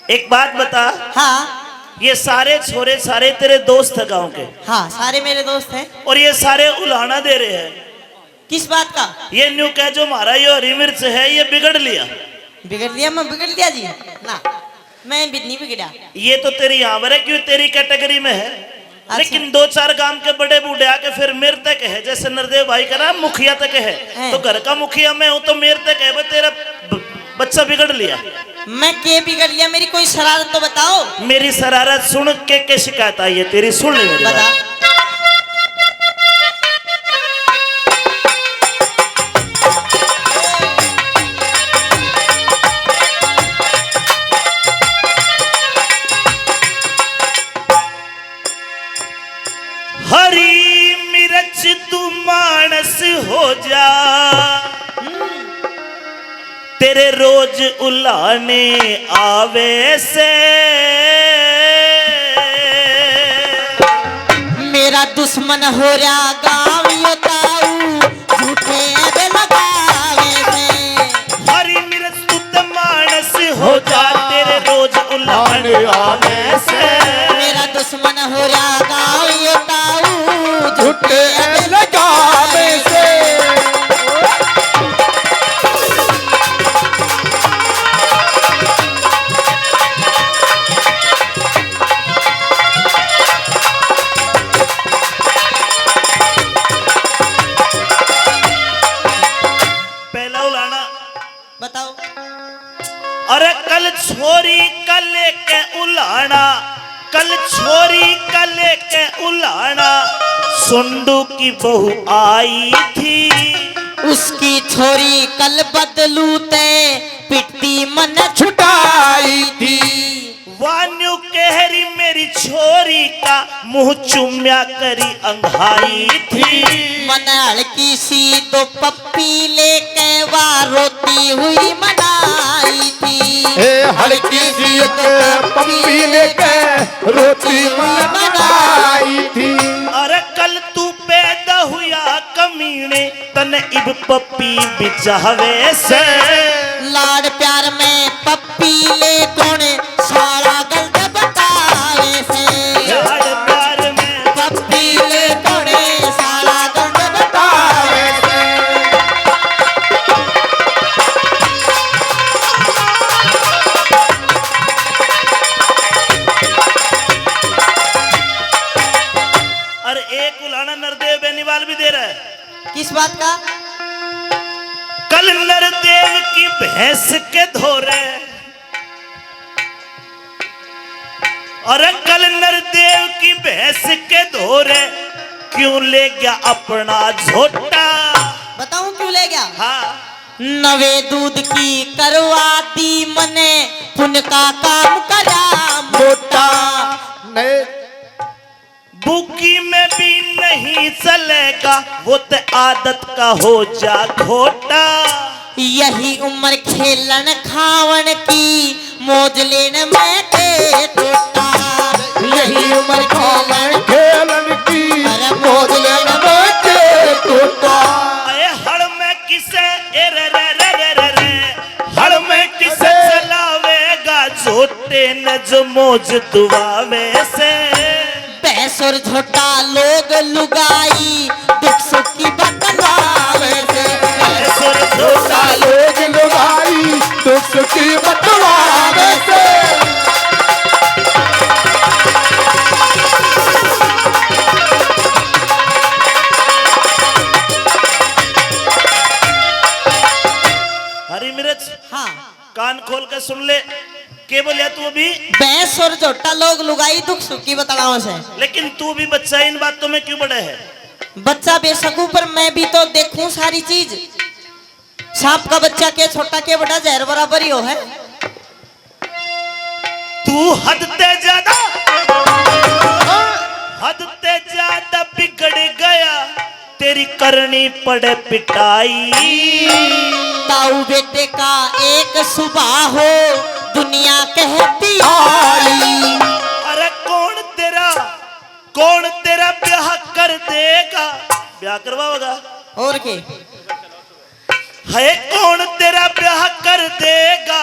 एक बात बता। हाँ ये सारे छोरे सारे तेरे दोस्त है गांव के? हाँ सारे मेरे दोस्त हैं। और ये सारे उलाहना दे रहे हैं किस बात का? ये न्यू कह जो हमारा ये हरी मिर्च है ये बिगड़ लिया। बिगड़ लिया? मैं बिगड़ लिया जी ना, मैं भी नहीं बिगड़ा। ये तो तेरी यहाँ है क्यों तेरी कैटेगरी में है। अच्छा। लेकिन दो चार गांव के बड़े बूढ़े आके फिर मेरे तक है, जैसे नरदेव भाई का नाम मुखिया तक है, तो घर का मुखिया मैं हूं तो मेरे तक है तेरा बच्चा बिगड़ लिया। मैं के बिगड़ लिया? मेरी कोई शरारत तो बताओ। मेरी शरारत सुन के शिकायत आई है तेरी, सुन ले मेरी बता। बात। हरी मिर्च तू मानस हो जा, तेरे रोज उलाने आवे से। मेरा दुश्मन हो रहा गाँव यो ताऊ, झूठे ऐबे लगावे से। हरी मिर्च तू तो मानस हो जा, तेरे रोज उलाने आवे से। मेरा दुश्मन हो रहा गाँव यो ताऊ, झूठे ऐबे लगावे से। पहला उलाना बताओ। अरे कल छोरी कल के उलाना, कल छोरी कल के उलाना, सुंडू की बहू आई थी। उसकी छोरी कल बदलू ते पिटती मन छुटाई थी। वान्यू कहरी मेरी छोरी का मुंह चुम्या करी अंघाई थी। मन हल्की सी तो पप्पी लेके वहाँ रोती हुई मनाई थी। हे हल्की सी एक पप्पी लेके रोती मनाई थी। अरे कल तू पैदा हुआ कमीने, तन इब पप्पी बिचावे से। लाड प्यार में पप्पी ले कौन सारा गलत बतावे से। लाड प्यार में पप्पी ले कौन सारा गलत बतावे से। अरे एक उलाना नरदेव बेनीवाल भी दे रहा है। किस बात का? कल नरदेव की भैंस के धोरे, और कल नरदेव की भैंस के धोरे, क्यों ले गया अपना झोटा। बताऊं क्यों ले गया? हाँ नवे दूध की करवा दी मने, पुन का काम करा मोटा। नए बुकी में भी नहीं चलेगा, वो तो आदत का हो जा घोटा। यही उम्र खेलन खावन की, मौज लेन में के टोटा। यही उम्र खेलन की, मौज लेने में के टोटा। अरे हड़ में किसे ए रे रे रे रे रे रे, हड़ में किसे चलावेगा झोटे न जो मौज दुआवे से। भैंस और झोटा लोग लुगाई, दुख सुख की बतलावे से। सुर झोटा लोग लुगाई दुख की बतलावे से। हरी मिर्च हाँ कान खोल कर सुन ले, के बोलिया तू अभी? भैंस और झोटा लोग लुगाई दुख सुख की बतलावे से। लेकिन तू भी बच्चा इन बातों में क्यों बड़ा है? बच्चा बेशकू पर मैं भी तो देखूं सारी चीज। सांप का बच्चा के छोटा के बड़ा जहर बराबर ही हो है। तू हद ते ज्यादा बिगड़ गया, तेरी करनी पड़े पिटाई। ताऊ बेटे का एक सुबह हो, दुनिया कहती आई। अरे कौन तेरा ब्याह कर देगा? ब्याह करवाओगा? और के है कौन तेरा ब्याह कर देगा,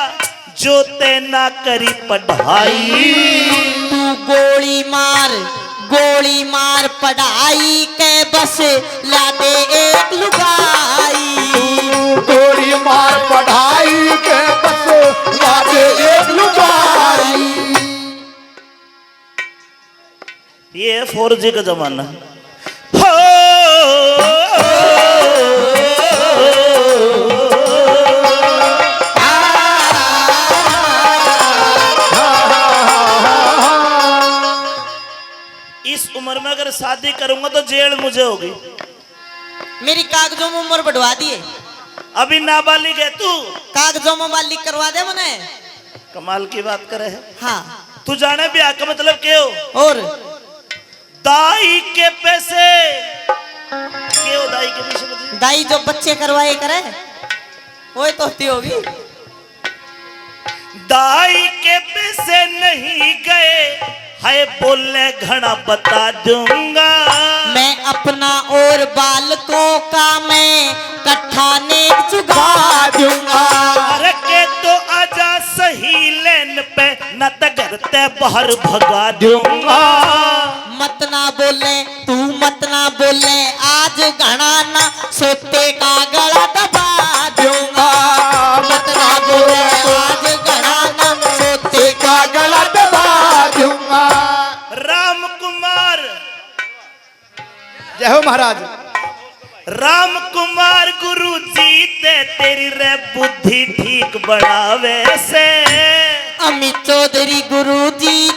जो ते ना करी पढ़ाई। तू गोली मार पढ़ाई के बस ला दे एक लुगाई। गोली मार पढ़ाई के बस लागे एक लुगाई। ये 4G का जमाना हो। इस उम्र में अगर शादी करूंगा तो जेल मुझे होगी। मेरी कागजों में उम्र बढ़वा दिए। अभी नाबालिग है तू। कागजों में मालिक करवा दे मने। कमाल की बात करे है। हाँ तू जाने ब्याह का मतलब क्यों? और दाई के पैसे क्यों? दाई के पीछे बता। दाई जो बच्चे करवाए करे वो तो होती होगी। दाई के पैसे नहीं गए है बोलने घना बता दूंगा। मैं अपना और बालकों का मैं कट्ठा ने चुका दूंगा। अरे के तो आजा सही लेन पे न तो घर ते बाहर भगा दूंगा। मत ना बोले तू मत ना बोले आज घना ना सोते का गला दबा दूंगा। मत ना बोले आज घना ना सोते का गला दबा दूंगा। राम कुमार जय हो महाराज। राम कुमार गुरु जी ते तेरी रे बुद्धि ठीक बढ़ावे से। अमित चौधरी गुरु जी